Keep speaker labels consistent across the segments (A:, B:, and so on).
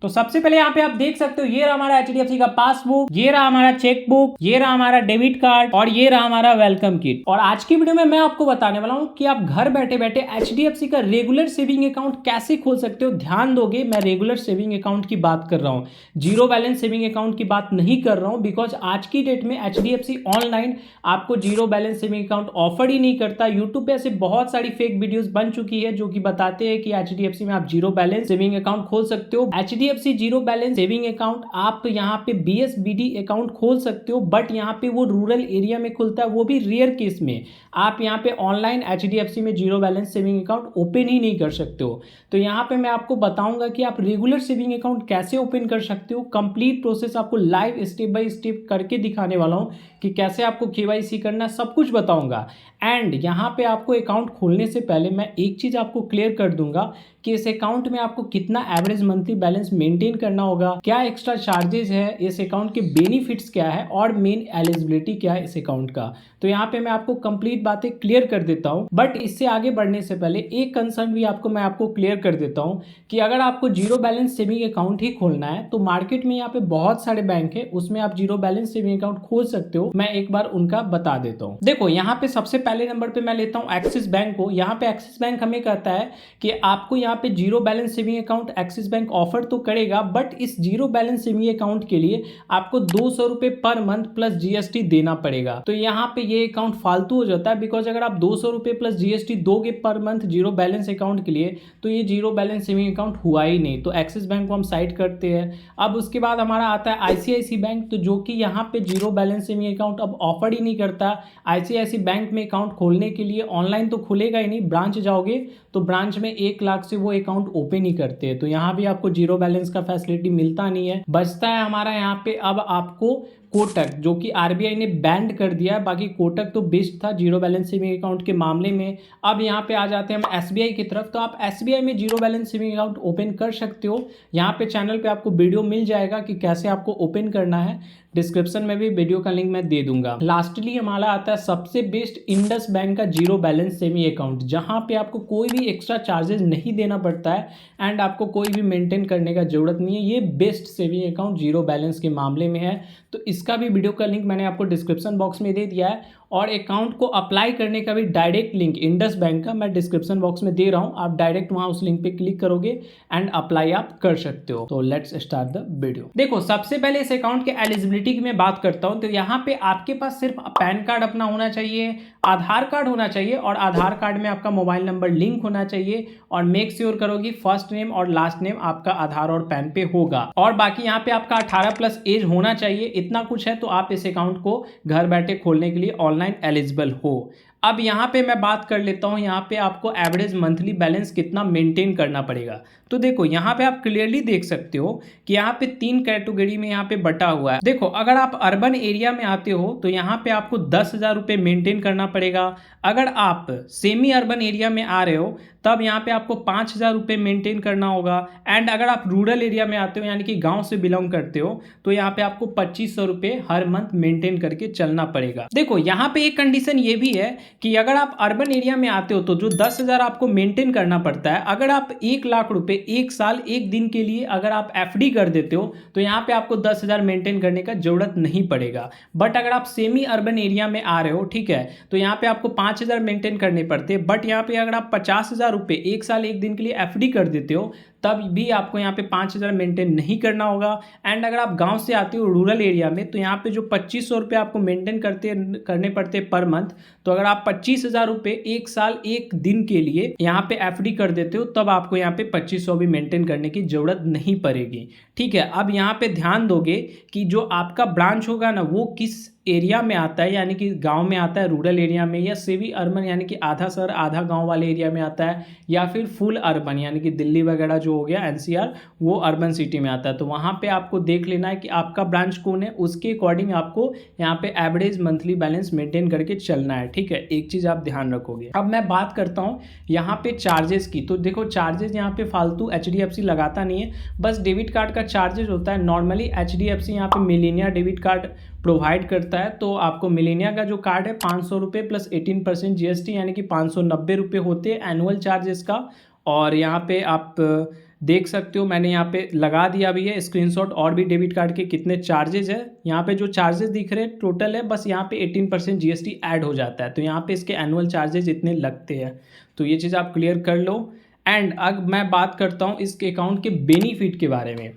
A: तो सबसे पहले यहाँ पे आप देख सकते हो, ये रहा हमारा एचडीएफसी का पासबुक, ये रहा हमारा चेकबुक, ये रहा हमारा डेबिट कार्ड और ये रहा हमारा वेलकम किट। और आज की वीडियो में मैं आपको बताने वाला हूँ कि आप घर बैठे बैठे एचडीएफसी का रेगुलर सेविंग अकाउंट कैसे खोल सकते हो। ध्यान दोगे, मैं रेगुलर सेविंग अकाउंट की बात कर रहा हूँ, जीरो बैलेंस सेविंग अकाउंट की बात नहीं कर रहा हूँ। बिकॉज आज की डेट में एचडीएफसी ऑनलाइन आपको zero balance saving account offer ही नहीं करता। यूट्यूब पे ऐसे बहुत सारी फेक वीडियोस बन चुकी है जो कि बताते हैं कि एचडीएफसी में आप जीरो बैलेंस सेविंग अकाउंट खोल सकते हो। HDFC zero balance saving account आप यहाँ पे बीएसबीडी अकाउंट खोल सकते हो, बट यहाँ पे वो रूरल एरिया में खुलता है, वो भी रेयर केस में। आप यहाँ पे ऑनलाइन एचडीएफसी में zero balance saving account open ही नहीं कर सकते हो। तो यहाँ पे मैं आपको बताऊंगा कि आप रेगुलर सेविंग अकाउंट कैसे ओपन कर सकते हो। कंप्लीट प्रोसेस आपको लाइव स्टेप बाय स्टेप करके दिखाने वाला हूँ कि कैसे आपको केवाईसी करना, सब कुछ बताऊंगा। एंड यहाँ पे आपको अकाउंट खोलने से पहले मैं एक चीज़ आपको क्लियर कर दूंगा कि इस अकाउंट में आपको कितना एवरेज मंथली बैलेंस मेंटेन करना होगा, क्या एक्स्ट्रा चार्जेस है, इस अकाउंट के बेनिफिट्स क्या है और मेन एलिजिबिलिटी क्या है इस अकाउंट का। तो यहाँ पे मैं आपको कंप्लीट बातें क्लियर कर देता हूँ। बट इससे आगे बढ़ने से पहले एक कंसर्न भी मैं आपको क्लियर कर देता हूँ कि अगर आपको जीरो बैलेंस सेविंग अकाउंट ही खोलना है तो मार्केट में यहाँ पे बहुत सारे बैंक है, उसमें आप जीरो बैलेंस सेविंग अकाउंट खोल सकते हो। मैं एक बार उनका बता देता हूँ। देखो यहाँ पे सबसे पहले नंबर पे मैं लेता हूँ एक्सिस बैंक को। यहाँ पे एक्सिस बैंक हमें कहता है कि आपको यहाँ पे zero balance saving account axis bank offer तो करेगा, बट इस जीरो बैलेंस सेविंग अकाउंट के लिए आपको 200 रुपए पर मंथ प्लस जीएसटी देना पड़ेगा। तो यहाँ पे ये अकाउंट फालतू हो जाता है, बिकॉज अगर आप 200 रुपए प्लस जीएसटी दोगे per month zero balance account के लिए तो ये जीरो बैलेंस सेविंग अकाउंट हुआ ही नहीं। तो एक्सिस बैंक को हम साइड करते हैं। अब उसके बाद हमारा आता है आईसीआईसी बैंक, तो जो कि यहाँ पे जीरो बैलेंस सेविंग अकाउंट अब ऑफर ही नहीं करता। आईसीआईसी बैंक में अकाउंट खोलने के लिए ऑनलाइन तो खुलेगा ही नहीं, ब्रांच जाओगे तो ब्रांच में 1 लाख से वो अकाउंट ओपन ही करते हैं। तो यहाँ भी आपको जीरो बैलेंस का फैसिलिटी मिलता नहीं है। बचता है हमारा यहाँ पे अब आपको कोटक, जो कि आरबीआई ने बैंड कर दिया है। बाकी कोटक तो बेस्ट था जीरो बैलेंस सेविंग अकाउंट के मामले में। अब यहाँ पे आ जाते हैं हम एसबीआई की तरफ। तो आप एसबीआई में zero balance saving account open कर सकते हो। यहाँ पे चैनल पे आपको वीडियो मिल जाएगा कि कैसे आपको ओपन करना है। डिस्क्रिप्शन में भी वीडियो का लिंक मैं दे दूंगा। लास्टली हमारा आता है सबसे बेस्ट इंडस बैंक का जीरो बैलेंस सेविंग अकाउंट, जहाँ पे आपको कोई भी एक्स्ट्रा चार्जेस नहीं देना पड़ता है एंड आपको कोई भी मेंटेन करने का जरूरत नहीं है। ये best saving account zero balance के मामले में है। तो इसका भी वीडियो का लिंक मैंने आपको डिस्क्रिप्शन बॉक्स में दे दिया है, और अकाउंट को अप्लाई करने का भी डायरेक्ट लिंक इंडस बैंक का मैं डिस्क्रिप्शन बॉक्स में दे रहा हूँ। आप डायरेक्ट वहाँ उस लिंक पे क्लिक करोगे एंड अप्लाई आप कर सकते हो। तो लेट्स स्टार्ट द वीडियो। देखो सबसे पहले इस अकाउंट के एलिजिबिलिटी की मैं बात करता हूँ। तो यहाँ पे आपके पास सिर्फ पैन कार्ड अपना होना चाहिए, आधार कार्ड होना चाहिए, और आधार कार्ड में आपका मोबाइल नंबर लिंक होना चाहिए, और मेक श्योर करोगी फर्स्ट नेम और लास्ट नेम आपका आधार और पैन पे होगा। और बाकी यहाँ पे आपका 18 प्लस एज होना चाहिए। इतना कुछ है तो आप इस अकाउंट को घर बैठे खोलने के लिए ऑनलाइन एलिजिबल हो। अब यहाँ पे मैं बात कर लेता हूँ, यहाँ पे आपको एवरेज मंथली बैलेंस कितना मेंटेन करना पड़ेगा। तो देखो यहाँ पे आप क्लियरली देख सकते हो कि यहाँ पे 3 कैटेगरी में यहाँ पे बटा हुआ है। देखो अगर आप अर्बन एरिया में आते हो तो यहाँ पे आपको 10,000 रुपये मेंटेन करना पड़ेगा। अगर आप सेमी अर्बन एरिया में आ रहे हो तब यहाँ पे आपको 5,000 रुपये मेंटेन करना होगा। एंड अगर आप रूरल एरिया में आते हो यानी कि गांव से बिलोंग करते हो तो यहाँ पे आपको 2,500 रुपये हर मंथ मेंटेन करके चलना पड़ेगा। देखो यहाँ पे एक कंडीशन ये भी है कि अगर आप अर्बन एरिया में आते हो तो जो 10,000 आपको मेंटेन करना पड़ता है, अगर आप 1 लाख रुपए 1 साल 1 दिन के लिए अगर आप एफडी कर देते हो तो यहाँ पे आपको 10,000 मेंटेन करने का जरूरत नहीं पड़ेगा। बट अगर आप सेमी अर्बन एरिया में आ रहे हो, ठीक है, तो यहाँ पे आपको 5,000 मेंटेन करने पड़ते हैं। बट यहाँ पे अगर आप 50,000 रुपये 1 साल 1 दिन के लिए एफडी कर देते हो तब भी आपको यहाँ पे 5,000 मेंटेन नहीं करना होगा। एंड अगर आप गांव से आते हो रूरल एरिया में तो यहाँ पे जो 2,500 रुपये आपको मेंटेन करने पड़ते पर मंथ, तो अगर आप 25,000 रुपये 1 साल 1 दिन के लिए यहाँ पे एफडी कर देते हो तब आपको यहाँ पे 2,500 भी मेंटेन करने की जरूरत नहीं पड़ेगी। ठीक है, अब यहाँ पे ध्यान दोगे कि जो आपका ब्रांच होगा ना वो किस एरिया में आता है, यानी कि गांव में आता है रूरल एरिया में, या सेमी अर्बन यानी कि आधा शहर आधा गांव वाले एरिया में आता है, या फिर फुल अर्बन यानी कि दिल्ली वगैरह जो हो गया एनसीआर वो अर्बन सिटी में आता है। तो वहाँ पे आपको देख लेना है कि आपका ब्रांच कौन है, उसके अकॉर्डिंग आपको यहाँ पे एवरेज मंथली बैलेंस मेंटेन करके चलना है। ठीक है, एक चीज़ आप ध्यान रखोगे। अब मैं बात करता हूँ यहाँ पे चार्जेस की। तो देखो चार्जेस यहाँ पे फालतू एचडीएफसी लगाता नहीं है, बस डेबिट कार्ड का चार्जेस होता है। नॉर्मली एचडीएफसी यहाँ पे मिलेनिया डेबिट कार्ड प्रोवाइड करता है। तो आपको मिलेनिया का जो कार्ड है 500 रुपये प्लस 18% जीएसटी यानी कि 590 रुपये होते हैं एनुअल चार्ज इसका। और यहाँ पे आप देख सकते हो मैंने यहाँ पे लगा दिया भी है स्क्रीनशॉट, और भी डेबिट कार्ड के कितने चार्जेस है। यहाँ पे जो चार्जेस दिख रहे हैं टोटल है, बस यहाँ पे 18% GST ऐड हो जाता है, तो यहाँ पे इसके एनुअल चार्जेस इतने लगते हैं। तो ये चीज़ आप क्लियर कर लो। एंड अब मैं बात करता हूँ इसके अकाउंट के बेनिफिट के बारे में।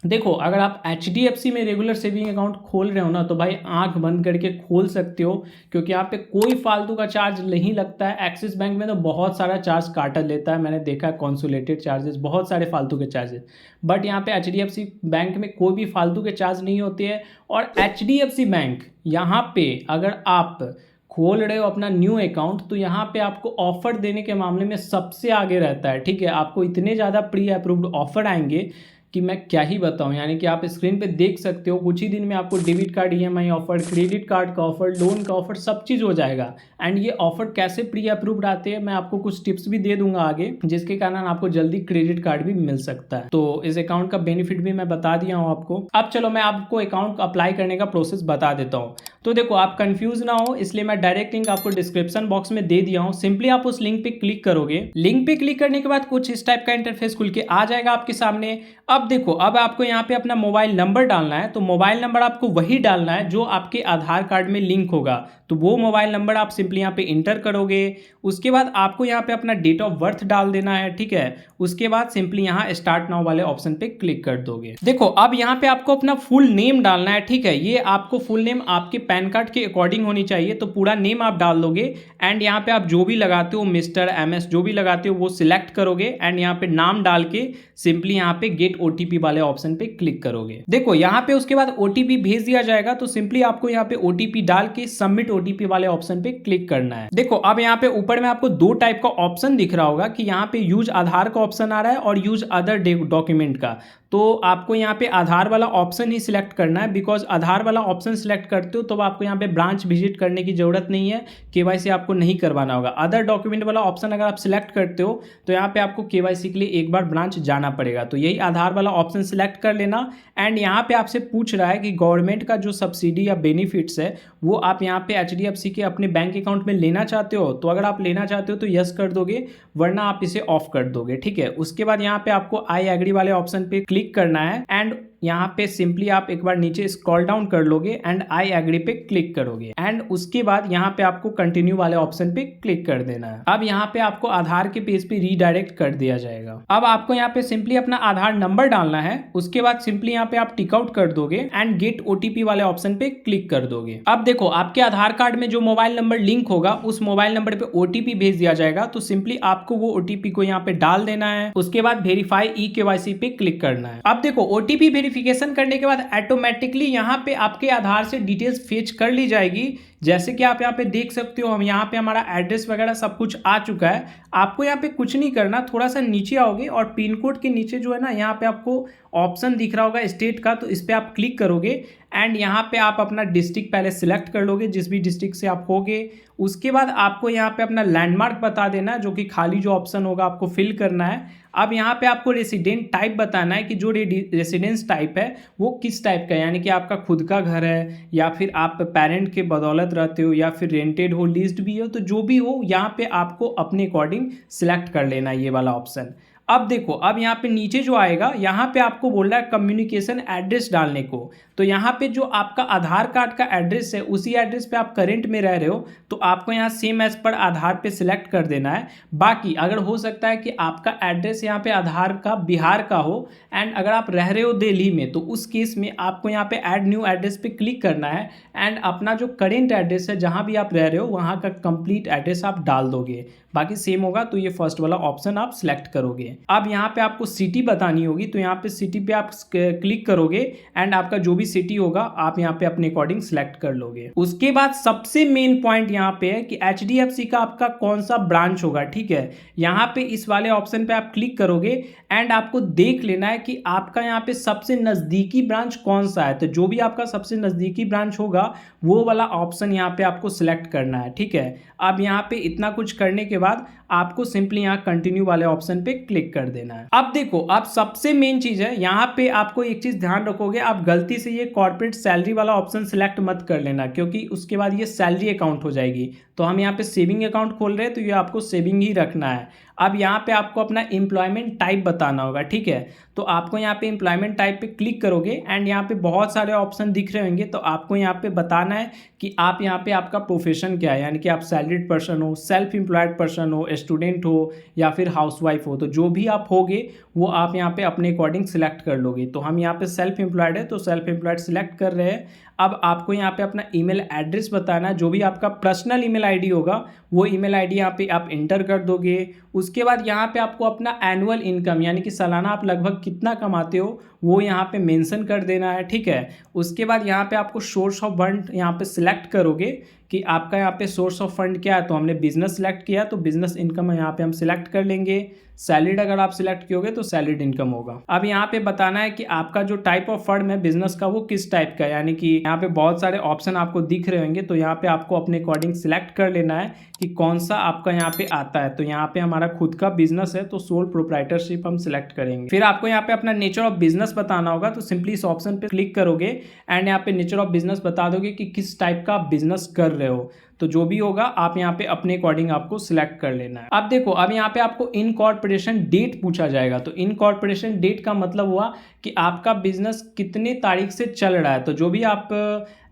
A: देखो, अगर आप HDFC में रेगुलर सेविंग अकाउंट खोल रहे हो ना, तो भाई आंख बंद करके खोल सकते हो, क्योंकि यहाँ पे कोई फालतू का चार्ज नहीं लगता है। एक्सिस बैंक में तो बहुत सारा चार्ज काटा लेता है, मैंने देखा है, कॉन्सुलेटेड चार्जेस, बहुत सारे फालतू के चार्जेस। बट यहाँ पे HDFC बैंक में कोई भी फालतू के चार्ज नहीं होते हैं। और HDFC बैंक यहाँ पे अगर आप खोल रहे हो अपना न्यू अकाउंट, तो यहाँ पे आपको ऑफर देने के मामले में सबसे आगे रहता है। ठीक है, आपको इतने ज़्यादा प्री अप्रूव्ड ऑफर आएंगे कि मैं क्या ही बताऊं। यानी कि आप स्क्रीन पे देख सकते हो, कुछ ही दिन में आपको debit card EMI offer, credit card का ऑफर, लोन का ऑफर, सब चीज़ हो जाएगा। एंड ये ऑफर कैसे प्री अप्रूव्ड आते हैं, मैं आपको कुछ टिप्स भी दे दूंगा आगे, जिसके कारण आपको जल्दी क्रेडिट कार्ड भी मिल सकता है। तो इस अकाउंट का बेनिफिट भी मैं बता दिया हूँ आपको। अब चलो मैं आपको अकाउंट अप्लाई करने का प्रोसेस बता देता हूँ। तो देखो, आप कंफ्यूज ना हो, इसलिए मैं डायरेक्ट लिंक आपको डिस्क्रिप्शन बॉक्स में दे दिया हूँ। सिंपली आप उस लिंक पे क्लिक करोगे। लिंक पे क्लिक करने के बाद कुछ इस टाइप का इंटरफेस खुल के आ जाएगा आपके सामने। अब देखो, अब आपको यहाँ पे अपना मोबाइल नंबर डालना है। तो मोबाइल नंबर आपको वही डालना है जो आपके आधार कार्ड में लिंक होगा। तो वो मोबाइल नंबर आप सिंपली यहाँ पे इंटर करोगे। उसके बाद आपको यहाँ पे अपना डेट ऑफ बर्थ डाल देना है। ठीक है, उसके बाद सिंपली यहाँ स्टार्ट नाउ वाले ऑप्शन पे क्लिक कर दोगे। देखो, अब यहाँ पे आपको अपना फुल नेम डालना है। ठीक है, ये आपको फुल नेम आपके पैन कार्ड के अकॉर्डिंग होनी चाहिए, तो पूरा नेम आप डाल दोगे। एंड यहाँ पे आप जो भी लगाते हो, मिस्टर, MS जो भी लगाते हो वो सिलेक्ट करोगे। एंड यहाँ पे नाम डाल के सिंपली यहाँ पे गेट OTP वाले ऑप्शन पे क्लिक करोगे। देखो, यहाँ पे उसके बाद OTP भेज दिया जाएगा, तो सिंपली आपको यहाँ पे OTP डाल के सबमिट OTP वाले ऑप्शन पे क्लिक करना है। देखो, अब यहाँ पे ऊपर में आपको दो टाइप का ऑप्शन दिख रहा होगा कि यहाँ पे यूज आधार का ऑप्शन आ रहा है और यूज अदर डॉक्यूमेंट का। तो आपको यहाँ पे आधार वाला ऑप्शन ही सिलेक्ट करना है, बिकॉज आधार वाला ऑप्शन सिलेक्ट करते हो तो आपको यहाँ पे ब्रांच विजिट करने की जरूरत नहीं है, KYC आपको नहीं करवाना होगा। अदर डॉक्यूमेंट वाला ऑप्शन अगर आप सिलेक्ट करते हो तो यहाँ पे आपको KYC के लिए एक बार ब्रांच जाना पड़ेगा। तो यही आधार वाला ऑप्शन सिलेक्ट कर लेना। एंड यहाँ पे आपसे पूछ रहा है कि गवर्नमेंट का जो सब्सिडी या बेनिफिट्स है वो आप यहाँ पे HDFC के अपने बैंक अकाउंट में लेना चाहते हो। तो अगर आप लेना चाहते हो तो यस कर दोगे, वरना आप इसे ऑफ कर दोगे। ठीक है, उसके बाद यहाँ पे आपको आई एग्री वाले ऑप्शन पे क्लिक करना है। एंड यहाँ पे सिंपली आप एक बार नीचे स्क्रॉल डाउन कर लोगे एंड आई एग्री पे क्लिक करोगे। एंड उसके बाद यहाँ पे आपको कंटिन्यू वाले ऑप्शन पे क्लिक कर देना है। अब यहाँ पे आपको आधार के पेज पे रीडायरेक्ट कर दिया जाएगा। अब आपको यहाँ पे सिंपली अपना आधार नंबर डालना है। उसके बाद सिंपली यहाँ पे आप टिक आउट कर दोगे एंड गेट OTP वाले ऑप्शन पे क्लिक कर दोगे। अब देखो, आपके आधार कार्ड में जो मोबाइल नंबर लिंक होगा उस मोबाइल नंबर पे OTP भेज दिया जाएगा। तो सिंपली आपको वो OTP को यहाँ पे डाल देना है। उसके बाद वेरीफाई eKYC पे क्लिक करना है। अब देखो, OTP वेरिफिकेशन करने के बाद ऑटोमेटिकली यहाँ पे आपके आधार से डिटेल्स फेच कर ली जाएगी। जैसे कि आप यहाँ पे देख सकते हो, हम यहाँ पे हमारा एड्रेस वगैरह सब कुछ आ चुका है। आपको यहाँ पे कुछ नहीं करना, थोड़ा सा नीचे आओगे और पिन कोड के नीचे जो है ना, यहाँ पे आपको ऑप्शन दिख रहा होगा स्टेट का, तो इस पे आप क्लिक करोगे। एंड यहाँ पे आप अपना डिस्ट्रिक्ट पहले सिलेक्ट कर लोगे, जिस भी डिस्ट्रिक्ट से आप होगे। उसके बाद आपको यहाँ पे अपना लैंडमार्क बता देना है, जो कि खाली जो ऑप्शन होगा आपको फिल करना है। अब यहाँ पे आपको रेसिडेंट टाइप बताना है कि जो रेसिडेंस टाइप है वो किस टाइप का है, यानी कि आपका खुद का घर है या फिर आप पेरेंट के बदौलत रहते हो या फिर रेंटेड हो, लीज्ड भी हो, तो जो भी हो यहाँ पे आपको अपने अकॉर्डिंग सिलेक्ट कर लेना है ये वाला ऑप्शन। अब देखो, अब यहाँ पे नीचे जो आएगा, यहाँ पे आपको बोल रहा है कम्युनिकेशन एड्रेस डालने को। तो यहाँ पे जो आपका आधार कार्ड का एड्रेस है उसी एड्रेस पे आप करंट में रह रहे हो, तो आपको यहाँ सेम एज पर आधार पे सिलेक्ट कर देना है। बाकी अगर हो सकता है कि आपका एड्रेस यहाँ पे आधार का बिहार का हो एंड अगर आप रह रहे हो दिल्ली में, तो उस केस में आपको यहाँ पे ऐड न्यू एड्रेस पे क्लिक करना है। एंड अपना जो करेंट एड्रेस है जहाँ भी आप रह रहे हो वहाँ का कंप्लीट एड्रेस आप डाल दोगे। बाकी सेम होगा, तो ये फर्स्ट वाला ऑप्शन आप सिलेक्ट करोगे। अब यहाँ पे आपको सिटी बतानी होगी, तो यहाँ पे सिटी पे आप क्लिक करोगे एंड आपका जो भी सिटी होगा आप यहाँ पे अपने अकॉर्डिंग सिलेक्ट कर लोगे। उसके बाद सबसे मेन पॉइंट यहाँ पे है कि HDFC का आपका कौन सा ब्रांच होगा। ठीक है, यहाँ पे इस वाले ऑप्शन पे आप क्लिक करोगे एंड आपको देख लेना है कि आपका यहाँ पे सबसे नजदीकी ब्रांच कौन सा है। तो जो भी आपका सबसे नजदीकी ब्रांच होगा वो वाला ऑप्शन यहाँ पे आपको सिलेक्ट करना है। ठीक है, अब यहाँ पे इतना कुछ करने के बाद आपको सिंपली यहाँ कंटिन्यू वाले ऑप्शन पे क्लिक कर देना है। अब देखो, अब सबसे मेन चीज है, यहाँ पे आपको एक चीज ध्यान रखोगे, आप गलती से ये कॉर्पोरेट सैलरी वाला ऑप्शन सिलेक्ट मत कर लेना, क्योंकि उसके बाद ये सैलरी अकाउंट हो जाएगी। तो हम यहाँ पे सेविंग अकाउंट खोल रहे हैं, तो ये आपको सेविंग ही रखना है। अब यहाँ पे आपको अपना एम्प्लॉयमेंट टाइप बताना होगा, ठीक है। तो आपको यहाँ पे एम्प्लॉयमेंट टाइप पे क्लिक करोगे एंड यहाँ पे बहुत सारे ऑप्शन दिख रहे होंगे। तो आपको यहाँ पे बताना है कि आप यहाँ पे आपका प्रोफेशन क्या है, यानी कि आप सैलरीड पर्सन हो, सेल्फ एम्प्लॉयड पर्सन हो, स्टूडेंट हो या फिर हाउसवाइफ हो। तो जो भी आप होगे वो आप यहाँ पे अपने अकॉर्डिंग सिलेक्ट कर लोगे। तो हम यहाँ पे सेल्फ एम्प्लॉयड है तो सेल्फ एम्प्लॉयड सिलेक्ट कर रहे हैं। अब आपको यहाँ पे अपना ईमेल एड्रेस बताना है, जो भी आपका पर्सनल ईमेल आईडी होगा वो ईमेल आईडी यहाँ पे आप इंटर कर दोगे। उसके बाद यहाँ पे आपको अपना एनुअल इनकम यानी कि सालाना आप लगभग कितना कमाते हो वो यहाँ पे मेंशन कर देना है, ठीक है। उसके बाद यहाँ पे आपको सोर्स ऑफ फंड यहाँ पे सिलेक्ट करोगे कि आपका यहाँ पे सोर्स ऑफ फंड क्या है। तो हमने बिजनेस सिलेक्ट किया तो बिजनेस इनकम यहाँ पे हम सिलेक्ट कर लेंगे। सैलरीड अगर आप सिलेक्ट कियोगे तो सैलरीड इनकम होगा। अब यहाँ पे बताना है कि आपका जो टाइप ऑफ फंड है बिजनेस का वो किस टाइप का है, यानी कि यहाँ पे बहुत सारे ऑप्शन आपको दिख रहे होंगे। तो यहाँ पे आपको अपने अकॉर्डिंग सिलेक्ट कर लेना है कि कौन सा आपका यहाँ पे आता है। तो यहाँ पे हमारा खुद का बिजनेस है तो सोल प्रोप्राइटरशिप हम सिलेक्ट करेंगे। फिर आपको यहाँ पे अपना नेचर ऑफ बिजनेस बताना होगा। तो सिंपली इस ऑप्शन पे क्लिक करोगे एंड यहाँ पे नेचर ऑफ बिजनेस बता दोगे कि किस टाइप का बिजनेस कर रहे हो। तो जो भी होगा आप यहाँ पे अपने अकॉर्डिंग आपको सिलेक्ट कर लेना है। अब देखो, अब यहाँ पे आपको इनकॉर्पोरेशन डेट पूछा जाएगा। तो इनकॉर्पोरेशन डेट का मतलब हुआ कि आपका बिजनेस कितने तारीख से चल रहा है। तो जो भी आप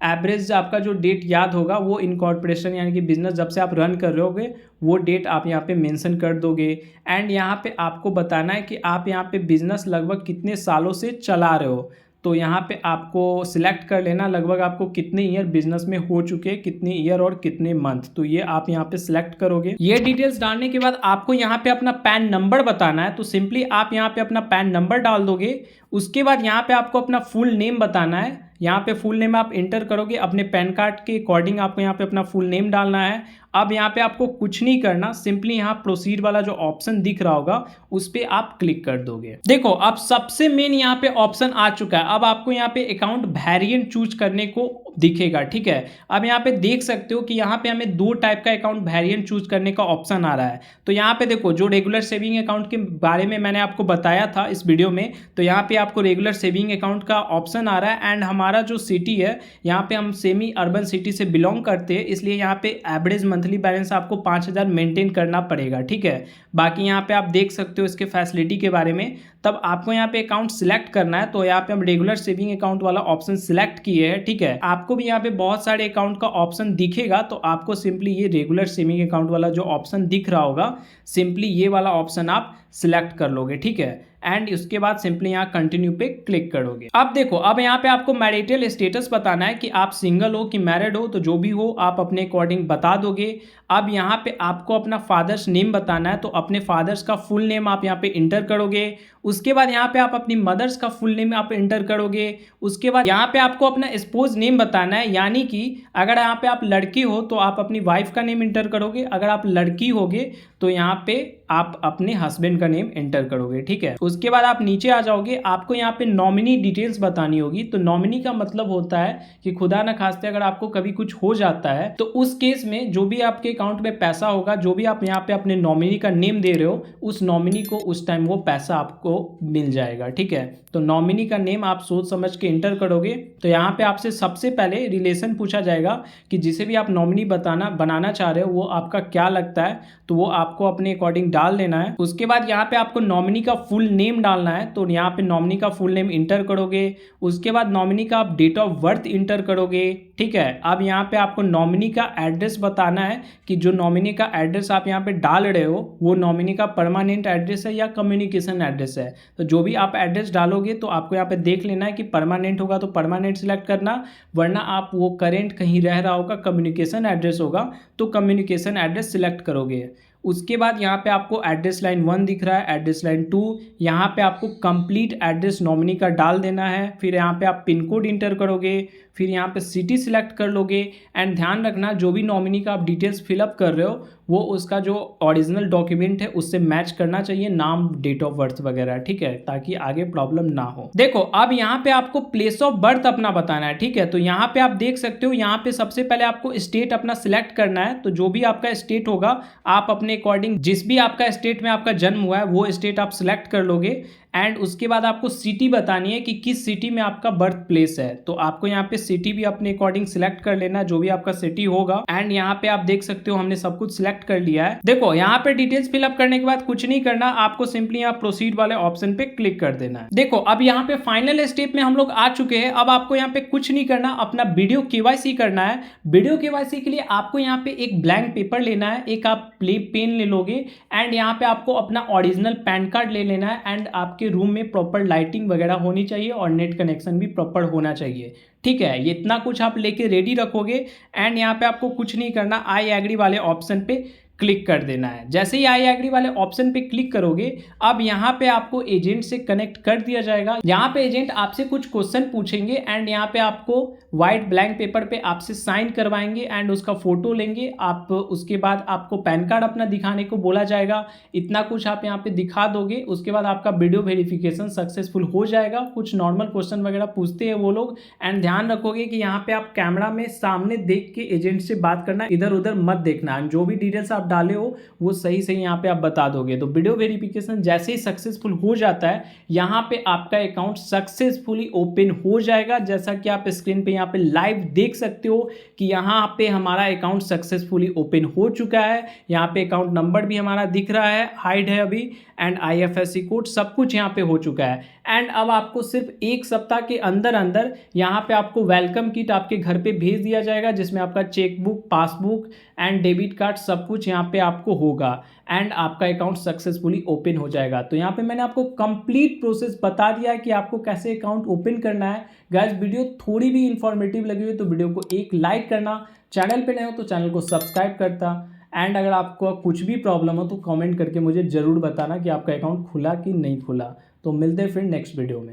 A: एवरेज आपका जो डेट याद होगा वो इनकॉर्पोरेशन यानी कि बिजनेस जब से आप रन कर रहे होगे वो डेट आप यहाँ पे मेंशन कर दोगे। एंड यहाँ पे आपको बताना है कि आप यहाँ पे बिजनेस लगभग कितने सालों से चला रहे हो। तो यहाँ पे आपको सिलेक्ट कर लेना लगभग आपको कितने ईयर बिजनेस में हो चुके हैं, कितने ईयर और कितने मंथ। तो ये आप यहाँ पे सिलेक्ट करोगे। ये डिटेल्स डालने के बाद आपको यहाँ पे अपना पैन नंबर बताना है। तो सिंपली आप यहाँ पे अपना पैन नंबर डाल दोगे। उसके बाद यहाँ पे आपको अपना फुल नेम बताना है। यहाँ पे फुल नेम आप इंटर करोगे, अपने पैन कार्ड के अकॉर्डिंग आपको यहाँ पे अपना फुल नेम डालना है। अब यहाँ पे आपको कुछ नहीं करना, सिंपली यहाँ प्रोसीड वाला जो ऑप्शन दिख रहा होगा उस पर आप क्लिक कर दोगे। देखो अब सबसे मेन यहाँ पे ऑप्शन आ चुका है। अब आपको यहाँ पे अकाउंट वेरिएंट चूज करने को दिखेगा, ठीक है। अब यहाँ पे देख सकते हो कि यहाँ पे हमें दो टाइप का अकाउंट वेरिएंट चूज करने का ऑप्शन आ रहा है। तो यहाँ पे देखो, जो रेगुलर सेविंग अकाउंट के बारे में मैंने आपको बताया था इस वीडियो में, तो यहाँ पे आपको रेगुलर सेविंग अकाउंट का ऑप्शन आ रहा है। एंड हमारा जो सिटी है यहाँ पे हम सेमी अर्बन सिटी से बिलोंग करते हैं, इसलिए यहाँ पे एवरेज मंथली बैलेंस आपको 5000 मेंटेन करना पड़ेगा, ठीक है। बाकी यहाँ पे आप देख सकते हो इसके फैसिलिटी के बारे में। तब आपको यहाँ पे अकाउंट सिलेक्ट करना है। तो यहाँ पे हम रेगुलर सेविंग अकाउंट वाला ऑप्शन सिलेक्ट किए हैं, ठीक है। आपको भी यहाँ पे बहुत सारे अकाउंट का ऑप्शन दिखेगा। तो आपको सिंपली ये रेगुलर सेविंग अकाउंट वाला जो ऑप्शन दिख रहा होगा, सिंपली ये वाला ऑप्शन आप सिलेक्ट कर लोगे, ठीक है। एंड उसके बाद सिंपली यहाँ कंटिन्यू पे क्लिक करोगे। अब देखो, अब यहाँ पे आपको मैरिटल स्टेटस बताना है कि आप सिंगल हो कि मैरिड हो। तो जो भी हो आप अपने अकॉर्डिंग बता दोगे। अब यहाँ पे आपको अपना फादर्स नेम बताना है। तो अपने फादर्स का फुल नेम आप यहाँ पे इंटर करोगे। उसके बाद यहाँ पे आप अपनी मदर्स का फुल नेम आप इंटर करोगे। उसके बाद यहाँ पे आपको अपना स्पोज नेम बताना है, यानी कि अगर यहाँ पे आप लड़की हो तो आप अपनी वाइफ का नेम इंटर करोगे। अगर आप लड़की होगे तो यहाँ पे आप अपने हस्बैंड का नेम एंटर करोगे, ठीक है। उसके बाद आप नीचे आ जाओगे, आपको यहाँ पे नॉमिनी डिटेल्स बतानी होगी। तो नॉमिनी का मतलब होता है कि खुदा न खास्ते अगर आपको कभी कुछ हो जाता है तो उस केस में जो भी आपके अकाउंट में पैसा होगा, जो भी आप यहाँ पे अपने नॉमिनी का नेम दे रहे हो, उस नॉमिनी को उस टाइम वो पैसा आपको मिल जाएगा, ठीक है। तो नॉमिनी का नेम आप सोच समझ के इंटर करोगे। तो यहाँ पे आपसे सबसे पहले रिलेशन पूछा जाएगा कि जिसे भी आप नॉमिनी बनाना चाह रहे हो वो आपका क्या लगता है। तो वो आपको अपने अकॉर्डिंग डाल देना है। उसके बाद यहाँ पे आपको नॉमिनी का फुल नेम डालना है। तो यहाँ पे नॉमिनी का फुल नेम इंटर करोगे। उसके बाद नॉमिनी का आप डेट ऑफ बर्थ इंटर करोगे, ठीक है। अब यहाँ पे आपको नॉमिनी का एड्रेस बताना है कि जो नॉमिनी का एड्रेस आप यहाँ पे डाल रहे हो वो नॉमिनी का परमानेंट एड्रेस है या कम्युनिकेशन एड्रेस है। तो जो भी आप एड्रेस डालोगे तो आपको यहाँ पे देख लेना है कि परमानेंट होगा तो परमानेंट सिलेक्ट करना, वरना आप वो करेंट कहीं रह रहा होगा, कम्युनिकेशन एड्रेस होगा तो कम्युनिकेशन एड्रेस सिलेक्ट करोगे। उसके बाद यहाँ पे आपको एड्रेस लाइन 1 दिख रहा है, एड्रेस लाइन 2, यहाँ पे आपको कंप्लीट एड्रेस नॉमिनी का डाल देना है। फिर यहाँ पे आप पिन कोड इंटर करोगे, फिर यहाँ पे सिटी सिलेक्ट कर लोगे। एंड ध्यान रखना जो भी नॉमिनी का आप डिटेल्स फिलअप कर रहे हो वो उसका जो ओरिजिनल डॉक्यूमेंट है उससे मैच करना चाहिए, नाम, डेट ऑफ बर्थ वगैरह, ठीक है, ताकि आगे प्रॉब्लम ना हो। देखो अब यहाँ पे आपको प्लेस ऑफ बर्थ अपना बताना है, ठीक है। तो यहाँ पे आप देख सकते हो, यहाँ पे सबसे पहले आपको स्टेट अपना सिलेक्ट करना है। तो जो भी आपका स्टेट होगा आप अपने अकॉर्डिंग जिस भी आपका स्टेट में आपका जन्म हुआ है वो स्टेट आप सिलेक्ट कर लोगे। एंड उसके बाद आपको सिटी बतानी है कि किस सिटी में आपका बर्थ प्लेस है। तो आपको यहाँ पे सिटी भी अपने अकॉर्डिंग सिलेक्ट कर लेना, जो भी आपका सिटी होगा। एंड यहाँ पे आप देख सकते हो हमने सब कुछ सिलेक्ट कर लिया है। देखो यहाँ पे डिटेल्स फिलअप करने के बाद कुछ नहीं करना, आपको सिंपली यहाँ प्रोसीड वाले ऑप्शन पे क्लिक कर देना है। देखो अब यहाँ पे फाइनल स्टेप में हम लोग आ चुके हैं। अब आपको यहाँ पे कुछ नहीं करना, अपना वीडियो केवाईसी करना है। वीडियो केवाईसी के लिए आपको यहाँ पे एक ब्लैंक पेपर लेना है, एक आप पेन ले लोगे एंड यहाँ पे आपको अपना ओरिजिनल पैन कार्ड ले लेना है। एंड आपके रूम में प्रॉपर लाइटिंग वगैरह होनी चाहिए और नेट कनेक्शन भी प्रॉपर होना चाहिए। ठीक है, ये इतना कुछ आप लेके रेडी रखोगे एंड यहाँ पे आपको कुछ नहीं करना, आई एग्री वाले ऑप्शन पे क्लिक कर देना है। जैसे ही आई एग्री वाले ऑप्शन पे क्लिक करोगे, अब यहाँ पे आपको एजेंट से कनेक्ट कर दिया जाएगा। यहाँ पे एजेंट आपसे कुछ क्वेश्चन पूछेंगे एंड यहाँ पे आपको व्हाइट ब्लैंक पेपर पे आपसे साइन करवाएंगे एंड उसका फोटो लेंगे आप। उसके बाद आपको पैन कार्ड अपना दिखाने को बोला जाएगा। इतना कुछ आप यहाँ पे दिखा दोगे, उसके बाद आपका वीडियो वेरिफिकेशन सक्सेसफुल हो जाएगा। कुछ नॉर्मल क्वेश्चन वगैरह पूछते हैं वो लोग। एंड ध्यान रखोगे कि यहाँ पे आप कैमरा में सामने देख के एजेंट से बात करना, इधर उधर मत देखना। जो भी डिटेल्स आप डाले हो वो सही सही यहाँ पे आप बता दोगे। तो वीडियो वेरिफिकेशन जैसे ही सक्सेसफुल हो जाता है, यहाँ पे आपका अकाउंट सक्सेसफुली ओपन हो जाएगा। जैसा कि आप स्क्रीन पे यहाँ पे लाइव देख सकते हो कि यहाँ पे हमारा अकाउंट सक्सेसफुली ओपन हो चुका है। यहाँ पे अकाउंट नंबर भी हमारा दिख रहा है, हाइड है अभी, एंड IFSC कोड सब कुछ यहाँ पे हो चुका है। एंड अब आपको सिर्फ एक सप्ताह के अंदर अंदर यहाँ पे आपको वेलकम किट आपके घर पे भेज दिया जाएगा, जिसमें आपका chequebook, passbook and debit card सब कुछ यहाँ पे आपको होगा एंड आपका अकाउंट सक्सेसफुली ओपन हो जाएगा। तो यहाँ पे मैंने आपको कंप्लीट प्रोसेस बता दिया है कि आपको कैसे अकाउंट ओपन करना है। गाइस वीडियो थोड़ी भी इंफॉर्मेटिव लगी हुई तो वीडियो को एक लाइक करना, चैनल पे नए हो तो चैनल को सब्सक्राइब करता। एंड अगर आपको कुछ भी प्रॉब्लम हो तो कमेंट करके मुझे ज़रूर बताना कि आपका अकाउंट खुला कि नहीं खुला। तो मिलते हैं फिर नेक्स्ट वीडियो में।